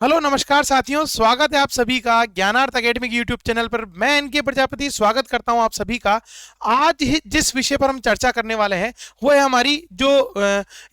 Hello नमस्कार साथियों, स्वागत है आप सभी का ज्ञानार्थ एकेडमी के यूट्यूब चैनल पर। मैं इनके प्रजापति स्वागत करता हूं आप सभी का। आज जिस विषय पर हम चर्चा करने वाले हैं वो है हमारी जो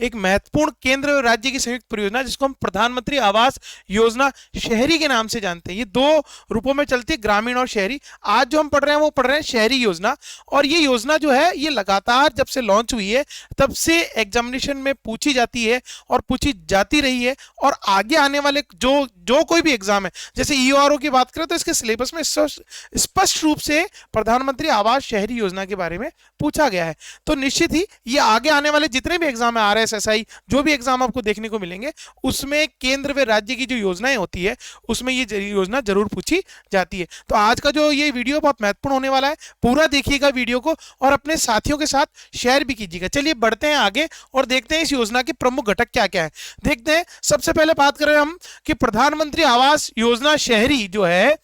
एक महत्वपूर्ण केंद्र और राज्य की संयुक्त परियोजना, जिसको हम प्रधानमंत्री आवास योजना शहरी के नाम से जानते हैं। ये दो रूपों में चलती है, ग्रामीण और शहरी। आज जो हम पढ़ रहे हैं वो पढ़ रहे हैं शहरी योजना। और ये योजना जो है ये लगातार जब से लॉन्च हुई है तब से एग्जामिनेशन में पूछी जाती है और पूछी जाती रही है। और आगे आने वाले जो कोई भी एग्जाम है, जैसे ईओआरओ की बात करें तो इसके सिलेबस में स्पष्ट रूप से प्रधानमंत्री आवास शहरी योजना के बारे में पूछा गया है। तो निश्चित ही ये आगे आने वाले जितने भी एग्जाम है, आरएसएसआई, जो भी एग्जाम आपको देखने को मिलेंगे, उसमें केंद्र व राज्य की जो योजनाएं होती है उसमें ये योजना जरूर पूछी जाती है। तो आज का जो ये वीडियो बहुत महत्वपूर्ण होने वाला है, पूरा देखिएगा वीडियो को और अपने साथियों के साथ शेयर भी कीजिएगा। चलिए बढ़ते हैं आगे और देखते हैं इस योजना के प्रमुख घटक क्या क्या है। देखते हैं, सबसे पहले बात करें हम कि प्रधानमंत्री आवास योजना शहरी जो है,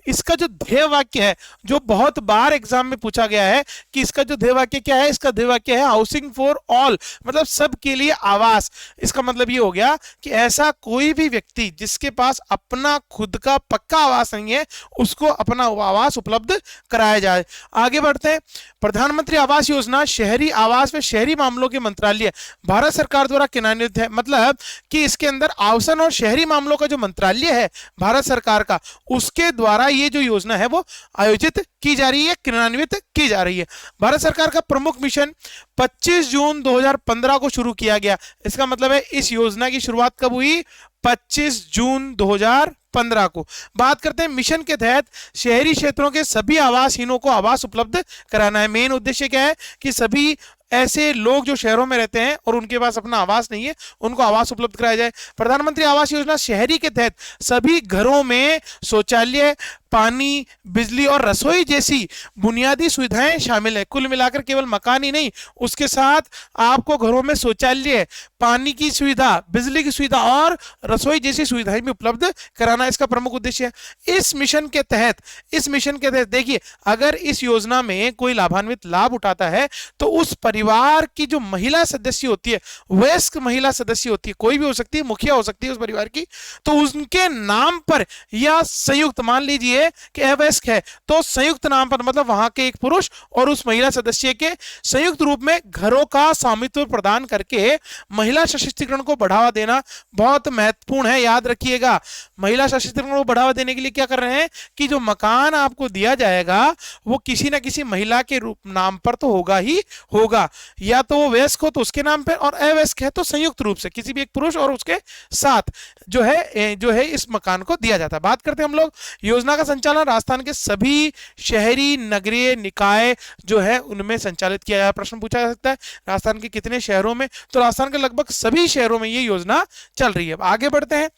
इसका जो ध्येय वाक्य है, जो बहुत बार एग्जाम में पूछा गया है कि इसका जो ध्येय वाक्य क्या है, इसका ध्येय वाक्य है हाउसिंग फॉर ऑल, मतलब सबके लिए आवास। इसका मतलब ये हो गया कि ऐसा कोई भी व्यक्ति जिसके पास अपना खुद का पक्का आवास नहीं है, उसको अपना आवास उपलब्ध कराया जाए। आगे बढ़ते हैं। प्रधानमंत्री आवास योजना शहरी आवास व शहरी मामलों के मंत्रालय भारत सरकार द्वारा क्रियान्वित है। मतलब कि इसके अंदर आवासन और शहरी मामलों का जो मंत्रालय है भारत सरकार का, उसके द्वारा ये जो योजना है वो आयोजित की जा रही है, क्रियान्वित की जा रही है। भारत सरकार का प्रमुख मिशन 25 जून 2015 को शुरू किया गया। इसका मतलब है इस योजना की शुरुआत कब हुई? 25 जून 2015 को। बात करते हैं मिशन के तहत शहरी क्षेत्रों के सभी आवासहीनों को आवास उपलब्ध कराना है। मेन उद्देश्य क्या है कि सभी ऐसे लोग जो शहरों में रहते हैं और उनके पास अपना आवास नहीं है, उनको आवास उपलब्ध कराया जाए। प्रधानमंत्री आवास योजना शहरी के तहत सभी घरों में शौचालय, पानी, बिजली और रसोई जैसी बुनियादी सुविधाएं शामिल है। कुल मिलाकर केवल मकान ही नहीं, उसके साथ आपको घरों में शौचालय, पानी की सुविधा, बिजली की सुविधा और रसोई जैसी सुविधाएं भी उपलब्ध कराना इसका प्रमुख उद्देश्य है। इस मिशन के तहत देखिए, अगर इस योजना में कोई लाभान्वित लाभ उठाता है तो उस परिवार की जो महिला सदस्य होती है, वयस्क महिला सदस्य होती है, कोई भी हो सकती है, मुखिया हो सकती है उस परिवार की, तो उनके नाम पर या संयुक्त, मान लीजिए कि अवयस्क है तो संयुक्त नाम पर, मतलब वहां के एक पुरुष और उस महिला सदस्य के संयुक्त रूप में घरों का स्वामित्व प्रदान करके महिला सशक्तिकरण को बढ़ावा देना बहुत महत्वपूर्ण है। याद रखिएगा, महिला सशक्तिकरण को बढ़ावा देने के लिए क्या कर रहे हैं कि जो मकान आपको दिया जाएगा वो किसी ना किसी महिला के रूप नाम पर तो होगा ही होगा, या तो वो वयस्क हो तो उसके नाम पर, और अवयस्क है तो संयुक्त रूप से किसी भी एक पुरुष और उसके साथ जो है इस मकान को दिया जाता है। बात करते हैं हम लोग योजना का संचालन राजस्थान के सभी शहरी नगरीय निकाय जो है उनमें संचालित किया जाए। प्रश्न पूछा जा सकता है राजस्थान के कितने शहरों में, तो राजस्थान के लगभग सभी शहरों में ये योजना चल रही है। आगे बढ़ते हैं।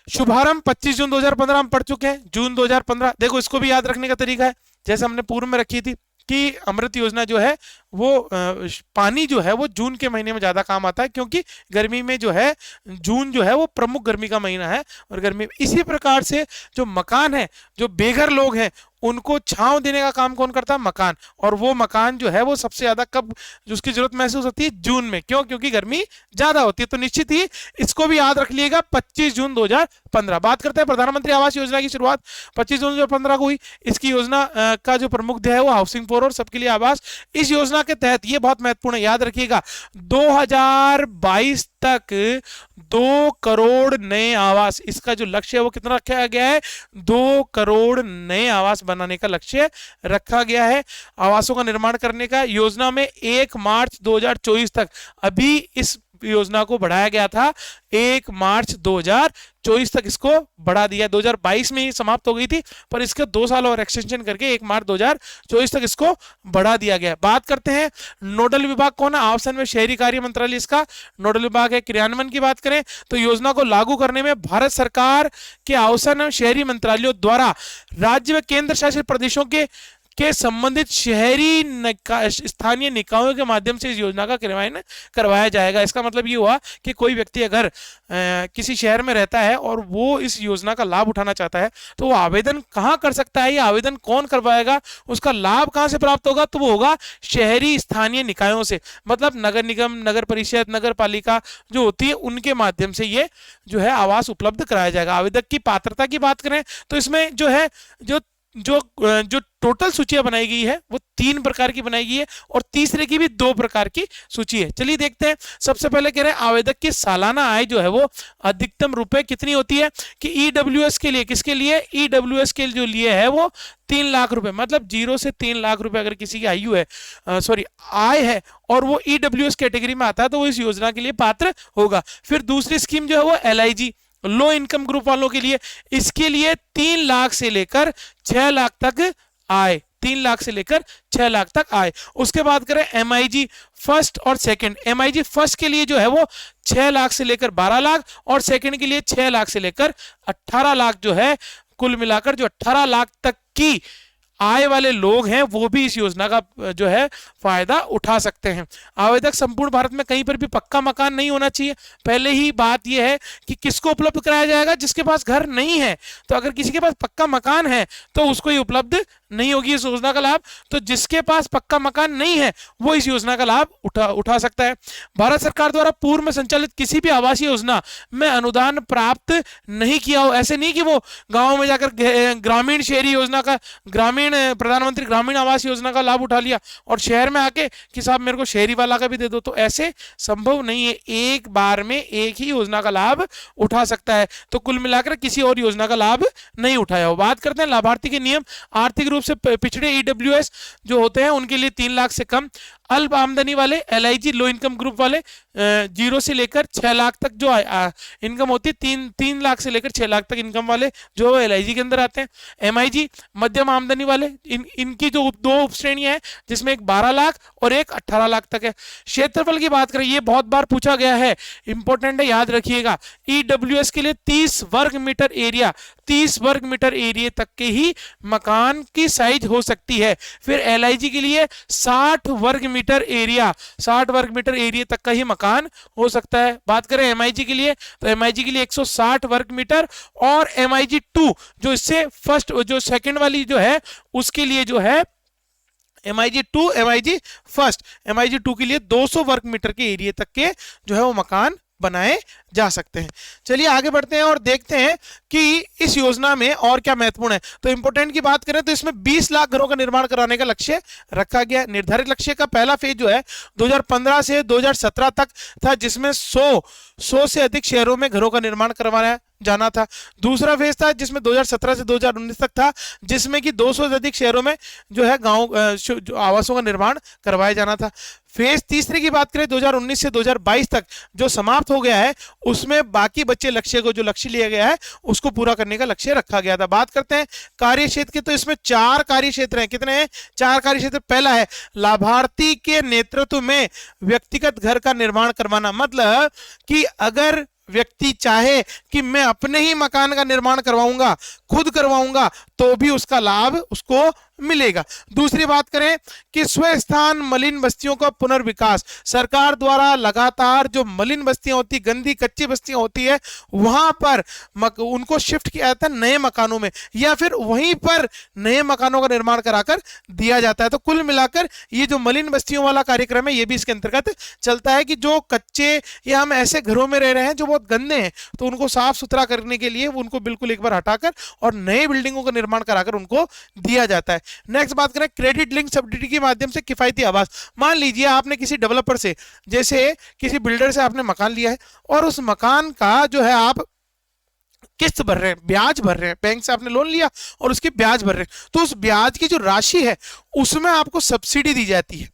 शुभारंभ 25 जून 2015 हम पढ़ चुके हैं। जून 2015, देखो इसको भी याद रखने का तरीका है, जैसे हमने पूर्व में रखी थी कि अमृत योजना जो है वो पानी जो है वो जून के महीने में ज्यादा काम आता है, क्योंकि गर्मी में जो है जून जो है वो प्रमुख गर्मी का महीना है और गर्मी। इसी प्रकार से जो मकान है, जो बेघर लोग हैं, उनको छांव देने का काम कौन करता है? मकान। और वो मकान जो है वो सबसे ज्यादा कब उसकी जरूरत महसूस होती है? जून में। क्यों? क्योंकि गर्मी ज्यादा होती है। तो निश्चित ही इसको भी याद रख लिएगा, 25 जून 2015। बात करते हैं प्रधानमंत्री आवास योजना की शुरुआत 25 जून 2015 को हुई। इसकी योजना का जो प्रमुख ध्येय है वो हाउसिंग फॉर और सबके लिए आवास। इस योजना के तहत, ये बहुत महत्वपूर्ण है, याद रखिएगा, 2022 तक 2 करोड़ नए आवास, इसका जो लक्ष्य है वो कितना रखा गया है? 2 करोड़ नए आवास बनाने का लक्ष्य रखा गया है, आवासों का निर्माण करने का। योजना में 1 मार्च 2024 तक, अभी इस योजना को बढ़ाया गया था 1 मार्च 2024 तक इसको बढ़ा दिया। 2022 में ही समाप्त हो गई थी, पर इसके 2 साल और एक्सटेंशन करके 1 मार्च 2024 तक इसको बढ़ा दिया गया। बात करते हैं नोडल विभाग कौन है? आवासन में शहरी कार्य मंत्रालय इसका नोडल विभाग है। क्रियान्वयन की बात करें तो योजना को लागू करने में भारत सरकार के आवासन एवं शहरी मंत्रालयों द्वारा राज्य व केंद्र शासित प्रदेशों के के संबंधित शहरी स्थानीय निकायों के माध्यम से इस योजना का क्रियान्वयन करवाया जाएगा। इसका मतलब ये हुआ कि कोई व्यक्ति अगर किसी शहर में रहता है और वो इस योजना का लाभ उठाना चाहता है तो वो आवेदन कहाँ कर सकता है, ये आवेदन कौन करवाएगा, उसका लाभ कहाँ से प्राप्त होगा, तो वो होगा शहरी स्थानीय निकायों से, मतलब नगर निगम, नगर परिषद, नगर पालिका जो होती है उनके माध्यम से ये जो है आवास उपलब्ध कराया जाएगा। आवेदक की पात्रता की बात करें तो इसमें जो है जो जो जो टोटल सूचियां बनाई गई है वो 3 प्रकार की बनाई गई है और तीसरे की भी 2 प्रकार की सूची है। चलिए देखते हैं। सबसे पहले कह रहे हैं आवेदक की सालाना आय जो है वो अधिकतम रुपए कितनी होती है कि ईडब्ल्यूएस के लिए, किसके लिए, ईडब्ल्यूएस के जो लिए है वो 3 लाख रुपए, मतलब 0 से 3 लाख रुपए अगर किसी की आयु है, आय है और वो ईडब्ल्यूएस कैटेगरी में आता है तो वो इस योजना के लिए पात्र होगा। फिर दूसरी स्कीम जो है वो एलआईजी, लो इनकम ग्रुप वालों के लिए, इसके लिए 3 लाख से लेकर 6 लाख तक आय, 3 लाख से लेकर 6 लाख तक आय। उसके बाद करें एमआईजी फर्स्ट और सेकंड। एमआईजी फर्स्ट के लिए जो है वो 6 लाख से लेकर 12 लाख और सेकंड के लिए 6 लाख से लेकर 18 लाख जो है, कुल मिलाकर जो 18 लाख तक की आय वाले लोग हैं वो भी इस योजना का जो है फायदा उठा सकते हैं। आवेदक संपूर्ण भारत में कहीं पर भी पक्का मकान नहीं होना चाहिए। पहले ही बात यह है कि किसको उपलब्ध कराया जाएगा, जिसके पास घर नहीं है। तो अगर किसी के पास पक्का मकान है तो उसको ये उपलब्ध नहीं होगी इस योजना का लाभ। तो जिसके पास पक्का मकान नहीं है वो इस योजना का लाभ उठा सकता है। भारत सरकार द्वारा पूर्व में संचालित किसी भी आवासीय योजना में अनुदान प्राप्त नहीं किया हो, ऐसे नहीं कि वो गांव में जाकर ग्रामीण शहरी योजना का, ग्रामीण प्रधानमंत्री ग्रामीण आवास योजना का लाभ उठा लिया और शहर में आके कि साहब मेरे को शहरी वाला का भी दे दो, तो ऐसे संभव नहीं है। एक बार में एक ही योजना का लाभ उठा सकता है, तो कुल मिलाकर किसी और योजना का लाभ नहीं उठाया हो। बात करते हैं लाभार्थी के नियम। आर्थिक रूप से पिछड़े ईडब्ल्यूएस जो होते हैं उनके लिए 3 लाख से कम, अल्प आमदनी वाले एलआईजी लो इनकम ग्रुप वाले 0 से लेकर 6 लाख तक जो इनकम होती है, 3 लाख से लेकर 6 लाख तक इनकम वाले जो एलआईजी के अंदर आते हैं। एमआईजी मध्यम आमदनी वाले, इनकी जो 2 उप श्रेणियां हैं जिसमें एक 12 लाख और एक 18 लाख तक है। क्षेत्रफल की बात करें, ये बहुत बार पूछा गया है, इंपॉर्टेंट है, याद रखिएगा। ईडब्ल्यूएस के लिए 30 वर्ग मीटर एरिया, 30 वर्ग मीटर एरिया तक के ही मकान की साइज हो सकती है। फिर एलआईजी के लिए 60 वर्ग मीटर एरिया, 60 वर्ग मीटर एरिया तक का ही मकान हो सकता है। बात करें एमआईजी के लिए तो एमआईजी के लिए 160 वर्ग मीटर और एमआईजी 2 जो इससे फर्स्ट जो सेकंड वाली जो है उसके लिए जो है एमआईजी 2, एमआईजी फर्स्ट, एमआईजी 2 के लिए 200 वर्ग मीटर के एरिया तक के जो है वो मकान बनाए जा सकते हैं। चलिए आगे बढ़ते हैं और देखते हैं कि इस योजना में और क्या महत्वपूर्ण है। तो इंपोर्टेंट की बात करें तो इसमें 20 लाख घरों का निर्माण कराने का लक्ष्य रखा गया। निर्धारित लक्ष्य का पहला फेज जो है 2015 से 2017 तक था, जिसमें 100 से अधिक शहरों में घरों का निर्माण करवाया जाना था। दूसरा फेज था जिसमें 2017 से 2019 तक था, जिसमें कि 200 से अधिक शहरों में जो है गांव आवासों का निर्माण करवाया जाना था। फेज तीसरे की बात करें 2019 से 2022 तक जो समाप्त हो गया है, उसमें बाकी बच्चे लक्ष्य को जो लक्ष्य लिया गया है उसको पूरा करने का लक्ष्य रखा गया था। बात करते हैं कार्य क्षेत्र की, तो इसमें 4 कार्य क्षेत्र हैं। कितने हैं? 4 कार्य क्षेत्र। पहला है लाभार्थी के नेतृत्व में व्यक्तिगत घर का निर्माण करवाना, मतलब कि अगर व्यक्ति चाहे कि मैं अपने ही मकान का निर्माण करवाऊंगा, खुद करवाऊंगा, तो भी उसका लाभ उसको मिलेगा। दूसरी बात करें कि स्वस्थान मलिन बस्तियों का पुनर्विकास, सरकार द्वारा लगातार जो मलिन बस्तियां होती, गंदी कच्ची बस्तियां होती है, वहां पर उनको शिफ्ट किया जाता है नए मकानों में, या फिर वहीं पर नए मकानों का निर्माण कराकर दिया जाता है। तो कुल मिलाकर ये जो मलिन बस्तियों वाला कार्यक्रम है ये भी इसके अंतर्गत चलता है कि जो कच्चे या हम ऐसे घरों में रह रहे हैं जो बहुत गंदे हैं, तो उनको साफ सुथरा करने के लिए उनको बिल्कुल एक बार हटाकर और नए बिल्डिंगों का निर्माण कराकर उनको दिया जाता है। नेक्स्ट बात करें क्रेडिट लिंक सब्सिडी के माध्यम से किफायती आवास। मान लीजिए आपने किसी डेवलपर से, जैसे किसी बिल्डर से आपने मकान लिया है और उस मकान का जो है आप किस्त भर रहे हैं, ब्याज भर रहे हैं, बैंक से आपने लोन लिया और उसकी ब्याज भर रहे हैं, तो उस ब्याज की जो राशि है उसमें आपको सब्सिडी दी जाती है।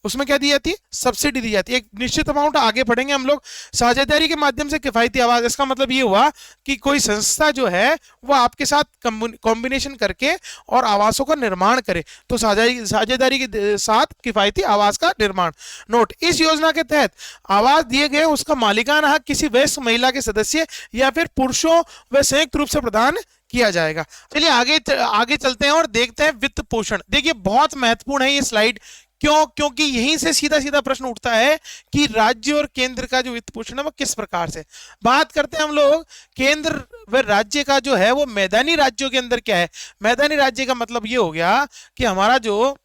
उसमें क्या दी जाती है? सब्सिडी दी जाती है। एक निश्चित अमाउंट आगे पढ़ेंगे हम लोग। साझेदारी के माध्यम से किफायती आवास, इसका मतलब ये हुआ कि कोई संस्था जो है वो आपके साथ कॉम्बिनेशन करके और आवासों का निर्माण करे, तो साझेदारी के साथ किफायती आवास का निर्माण। नोट, इस योजना के तहत आवास दिए गए उसका मालिकाना हक किसी वयस्क महिला के सदस्य या फिर पुरुषों व संयुक्त रूप से प्रदान किया जाएगा। चलिए आगे चलते हैं और देखते हैं वित्त पोषण। देखिए बहुत महत्वपूर्ण है ये स्लाइड। क्यों? क्योंकि यहीं से सीधा सीधा प्रश्न उठता है कि राज्य और केंद्र का जो वित्त पोषण है वो किस प्रकार से। बात करते हैं हम लोग केंद्र व राज्य का जो है वो मैदानी राज्यों के अंदर क्या है। मैदानी राज्य का मतलब ये हो गया कि हमारा जो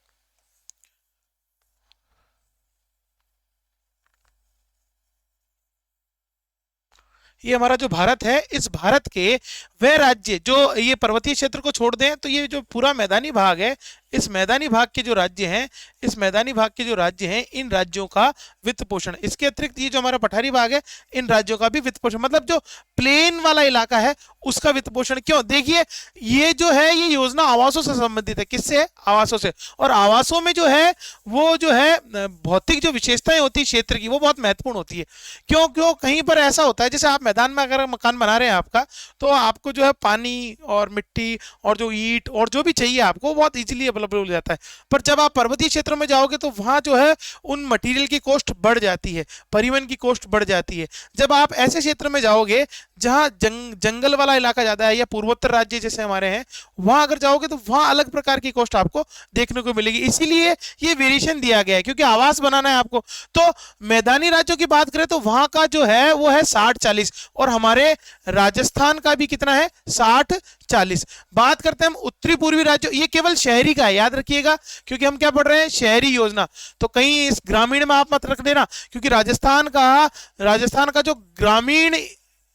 ये हमारा जो भारत है, इस भारत के वह राज्य जो ये पर्वतीय क्षेत्र को छोड़ दें तो ये जो पूरा मैदानी भाग है, इस मैदानी भाग के जो राज्य हैं, इस मैदानी भाग के जो राज्य हैं, इन राज्यों का वित्त पोषण। इसके अतिरिक्त ये जो हमारा पठारी भाग है, इन राज्यों का भी वित्त पोषण, मतलब जो प्लेन वाला इलाका है उसका वित्त पोषण। क्यों? देखिए ये जो है ये योजना आवासों से संबंधित है। किससे है? आवासों से। और आवासों में जो है वो जो है भौतिक जो विशेषताएं होती है क्षेत्र की, वो बहुत महत्वपूर्ण होती है। क्यों? कहीं पर ऐसा होता है जैसे आप मैदान में अगर मकान बना रहे हैं आपका, तो आपको जो है पानी और मिट्टी और जो ईंट और जो भी चाहिए आपको बहुत इजीली अवेलेबल हो जाता है। पर जब आप पर्वतीय क्षेत्रों में जाओगे तो वहां जो है उन मटेरियल की कॉस्ट बढ़ जाती है, परिवहन की कॉस्ट बढ़ जाती है। जब आप ऐसे क्षेत्र में जाओगे जहां जंगल वाला इलाका ज्यादा है या पूर्वोत्तर राज्य जैसे हमारे हैं, वहां अगर जाओगे तो वहां अलग प्रकार की कॉस्ट आपको देखने को मिलेगी। इसीलिए ये वेरिएशन दिया गया है, क्योंकि आवास बनाना है आपको। तो मैदानी राज्यों की बात करें तो वहां का जो है वो है 60-40, और हमारे राजस्थान का भी कितना है? 60-40। बात करते हैं हम उत्तरी पूर्वी राज्यों, ये केवल शहरी का है, याद रखिएगा, क्योंकि हम क्या पढ़ रहे हैं? शहरी योजना। तो कहीं इस ग्रामीण में आप मत रख देना, क्योंकि राजस्थान का जो ग्रामीण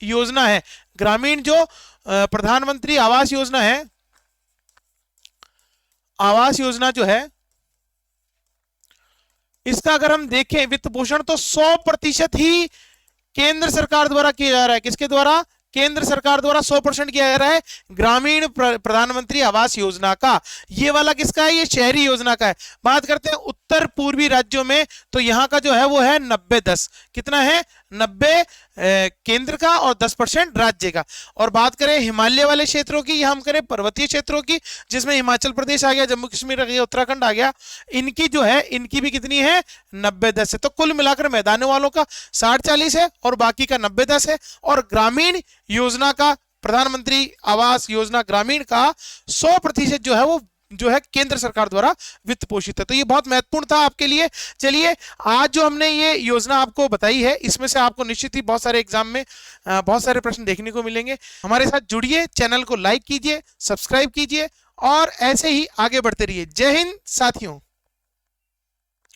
योजना है, ग्रामीण जो प्रधानमंत्री आवास योजना है, आवास योजना जो है, इसका अगर हम देखें वित्त पोषण तो 100% ही केंद्र सरकार द्वारा किया जा रहा है। किसके द्वारा? केंद्र सरकार द्वारा 100% किया जा रहा है ग्रामीण प्रधानमंत्री आवास योजना का। ये वाला किसका है? ये शहरी योजना का है। बात करते हैं उत्तर पूर्वी राज्यों में, तो यहां का जो है वो है 90-10। कितना है? 90 केंद्र का और 10% राज्य का। और बात करें हिमालय वाले क्षेत्रों की या हम करें पर्वतीय क्षेत्रों की, जिसमें हिमाचल प्रदेश आ गया, जम्मू कश्मीर आ गया, उत्तराखंड आ गया, इनकी जो है इनकी भी कितनी है? 90-10 है। तो कुल मिलाकर मैदानों वालों का 60-40 है और बाकी का 90-10 है। और ग्रामीण योजना का, प्रधानमंत्री आवास योजना ग्रामीण का 100% जो है वो जो है केंद्र सरकार द्वारा वित्त पोषित है। तो ये बहुत महत्वपूर्ण था आपके लिए। चलिए आज जो हमने ये योजना आपको बताई है, इसमें से आपको निश्चित ही बहुत सारे एग्जाम में बहुत सारे प्रश्न देखने को मिलेंगे। हमारे साथ जुड़िए, चैनल को लाइक कीजिए, सब्सक्राइब कीजिए और ऐसे ही आगे बढ़ते रहिए। जय हिंद साथियों।